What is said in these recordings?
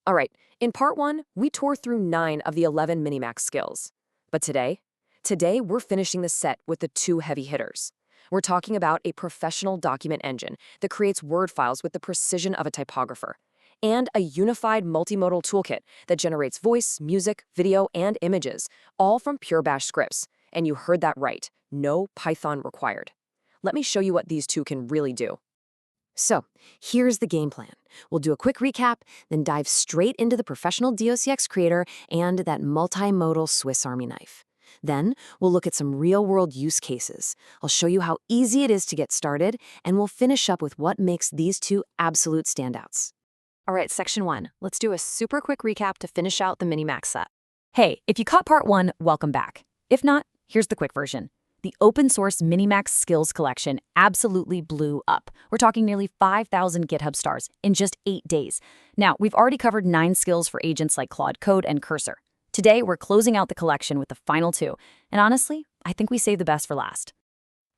All right, in part one, we tore through 9 of the 11 MiniMax skills. But today we're finishing the set with the 2 heavy hitters. We're talking about a professional document engine that creates Word files with the precision of a typographer, and a unified multimodal toolkit that generates voice, music, video, and images, all from pure Bash scripts. And you heard that right, no Python required. Let me show you what these 2 can really do. So, here's the game plan. We'll do a quick recap, then dive straight into the professional DOCX creator and that multimodal Swiss Army knife. Then, we'll look at some real-world use cases. I'll show you how easy it is to get started, and we'll finish up with what makes these 2 absolute standouts. All right, section 1. Let's do a super quick recap to finish out the MiniMax set. Hey, if you caught part 1, welcome back. If not, here's the quick version. The open-source MiniMax Skills collection absolutely blew up. We're talking nearly 5,000 GitHub stars in just 8 days. Now, we've already covered 9 skills for agents like Claude Code and Cursor. Today, we're closing out the collection with the final 2. And honestly, I think we saved the best for last.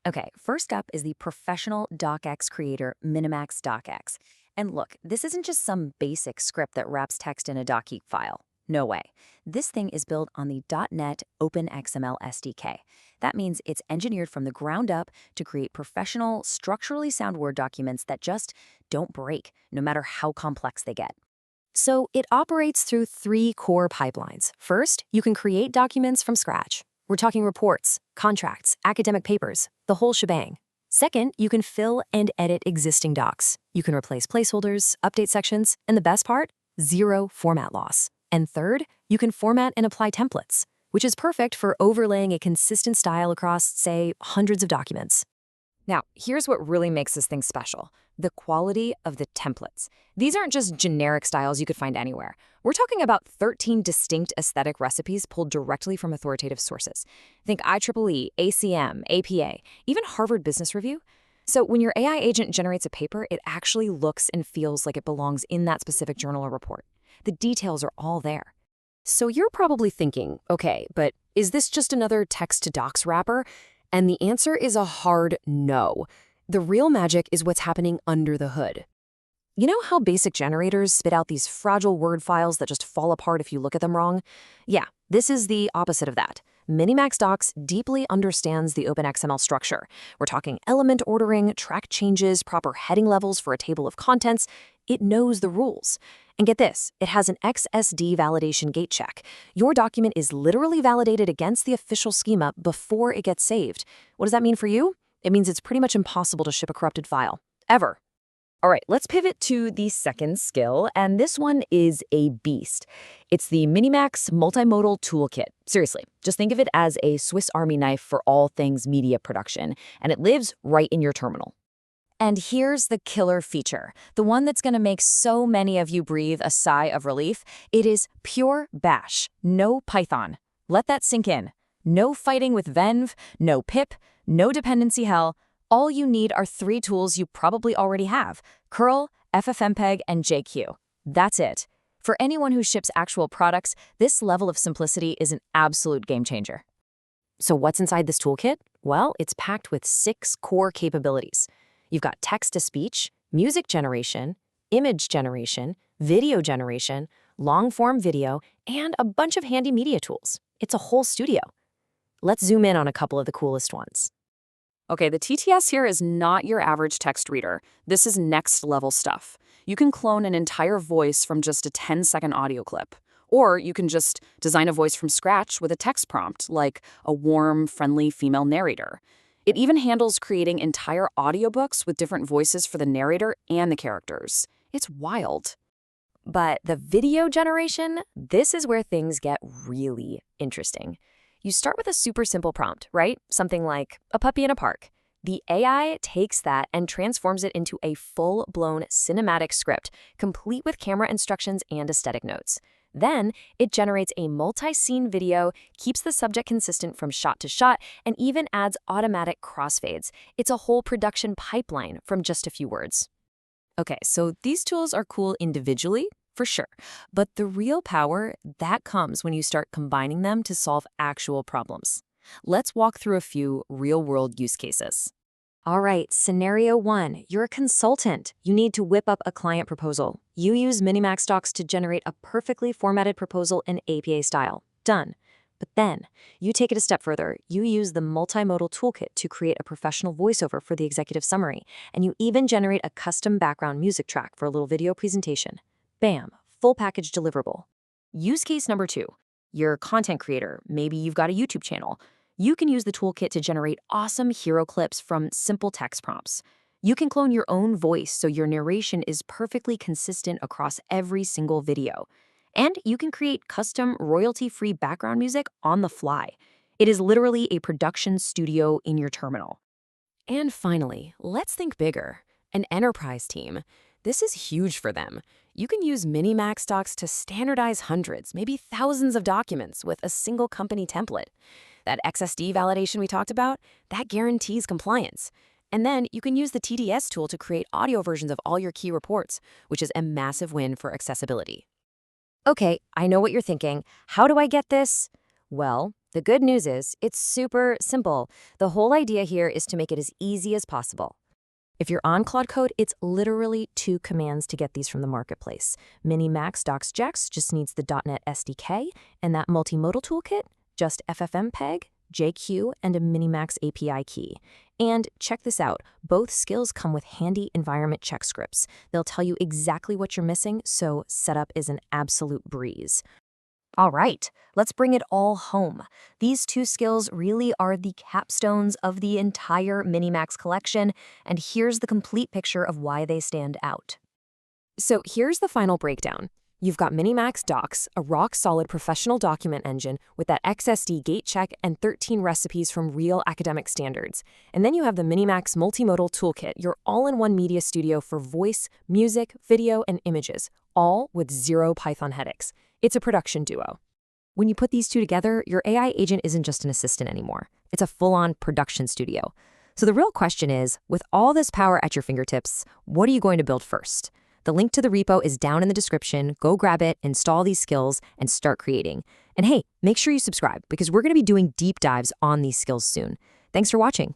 Okay, first up is the professional docx creator, minimax-docx. And look, this isn't just some basic script that wraps text in a docx file. No way. This thing is built on the .NET OpenXML SDK. That means it's engineered from the ground up to create professional, structurally sound Word documents that just don't break, no matter how complex they get. So it operates through 3 core pipelines. First, you can create documents from scratch. We're talking reports, contracts, academic papers, the whole shebang. Second, you can fill and edit existing docs. You can replace placeholders, update sections, and the best part, 0 format loss. And third, you can format and apply templates, which is perfect for overlaying a consistent style across, say, hundreds of documents. Now, here's what really makes this thing special: the quality of the templates. These aren't just generic styles you could find anywhere. We're talking about 13 distinct aesthetic recipes pulled directly from authoritative sources. Think IEEE, ACM, APA, even Harvard Business Review. So when your AI agent generates a paper, it actually looks and feels like it belongs in that specific journal or report. The details are all there. So you're probably thinking, okay, but is this just another text-to-docs wrapper? And the answer is a hard no. The real magic is what's happening under the hood. You know how basic generators spit out these fragile Word files that just fall apart if you look at them wrong? Yeah, this is the opposite of that. minimax-docx deeply understands the OpenXML structure. We're talking element ordering, track changes, proper heading levels for a table of contents. It knows the rules. And get this, it has an XSD validation gate check. Your document is literally validated against the official schema before it gets saved. What does that mean for you? It means it's pretty much impossible to ship a corrupted file. Ever. All right, let's pivot to the second skill, and this one is a beast. It's the minimax-multimodal-toolkit. Seriously, just think of it as a Swiss Army knife for all things media production, and it lives right in your terminal. And here's the killer feature, the one that's going to make so many of you breathe a sigh of relief. It is pure Bash, no Python. Let that sink in. No fighting with venv, no pip, no dependency hell. All you need are 3 tools you probably already have: curl, FFmpeg, and JQ. That's it. For anyone who ships actual products, this level of simplicity is an absolute game changer. So what's inside this toolkit? Well, it's packed with 6 core capabilities. You've got text-to-speech, music generation, image generation, video generation, long-form video, and a bunch of handy media tools. It's a whole studio. Let's zoom in on a couple of the coolest ones. Okay, the TTS here is not your average text reader. This is next-level stuff. You can clone an entire voice from just a 10-second audio clip. Or you can just design a voice from scratch with a text prompt, like a warm, friendly female narrator. It even handles creating entire audiobooks with different voices for the narrator and the characters. It's wild. But the video generation, this is where things get really interesting. You start with a super simple prompt, right? Something like a puppy in a park. The AI takes that and transforms it into a full-blown cinematic script, complete with camera instructions and aesthetic notes. Then, it generates a multi-scene video, keeps the subject consistent from shot to shot, and even adds automatic crossfades. It's a whole production pipeline from just a few words. Okay, so these tools are cool individually, for sure. But the real power, that comes when you start combining them to solve actual problems. Let's walk through a few real-world use cases. All right, scenario 1. You're a consultant. You need to whip up a client proposal. You use minimax-docx to generate a perfectly formatted proposal in APA style. Done. But then, you take it a step further. You use the multimodal toolkit to create a professional voiceover for the executive summary, and you even generate a custom background music track for a little video presentation. Bam, full package deliverable. Use case number 2. You're a content creator. Maybe you've got a YouTube channel. You can use the toolkit to generate awesome hero clips from simple text prompts. You can clone your own voice so your narration is perfectly consistent across every single video. And you can create custom royalty-free background music on the fly. It is literally a production studio in your terminal. And finally, let's think bigger. An enterprise team. This is huge for them. You can use minimax-docx to standardize hundreds, maybe thousands of documents with a single company template. That XSD validation we talked about, that guarantees compliance. And then you can use the TDS tool to create audio versions of all your key reports, which is a massive win for accessibility. Okay, I know what you're thinking. How do I get this? Well, the good news is it's super simple. The whole idea here is to make it as easy as possible. If you're on Claude Code, it's literally 2 commands to get these from the marketplace. Minimax-docx just needs the .NET SDK, and that multimodal toolkit, just FFmpeg, JQ, and a Minimax API key. And check this out, both skills come with handy environment check scripts. They'll tell you exactly what you're missing, so setup is an absolute breeze. All right, let's bring it all home. These 2 skills really are the capstones of the entire Minimax collection, and here's the complete picture of why they stand out. So here's the final breakdown. You've got minimax-docx, a rock-solid professional document engine with that XSD gate check and 13 recipes from real academic standards. And then you have the minimax-multimodal-toolkit, your all-in-one media studio for voice, music, video, and images, all with 0 Python headaches. It's a production duo. When you put these 2 together, your AI agent isn't just an assistant anymore. It's a full-on production studio. So the real question is, with all this power at your fingertips, what are you going to build first? The link to the repo is down in the description. Go grab it, install these skills, and start creating. And hey, make sure you subscribe because we're going to be doing deep dives on these skills soon. Thanks for watching.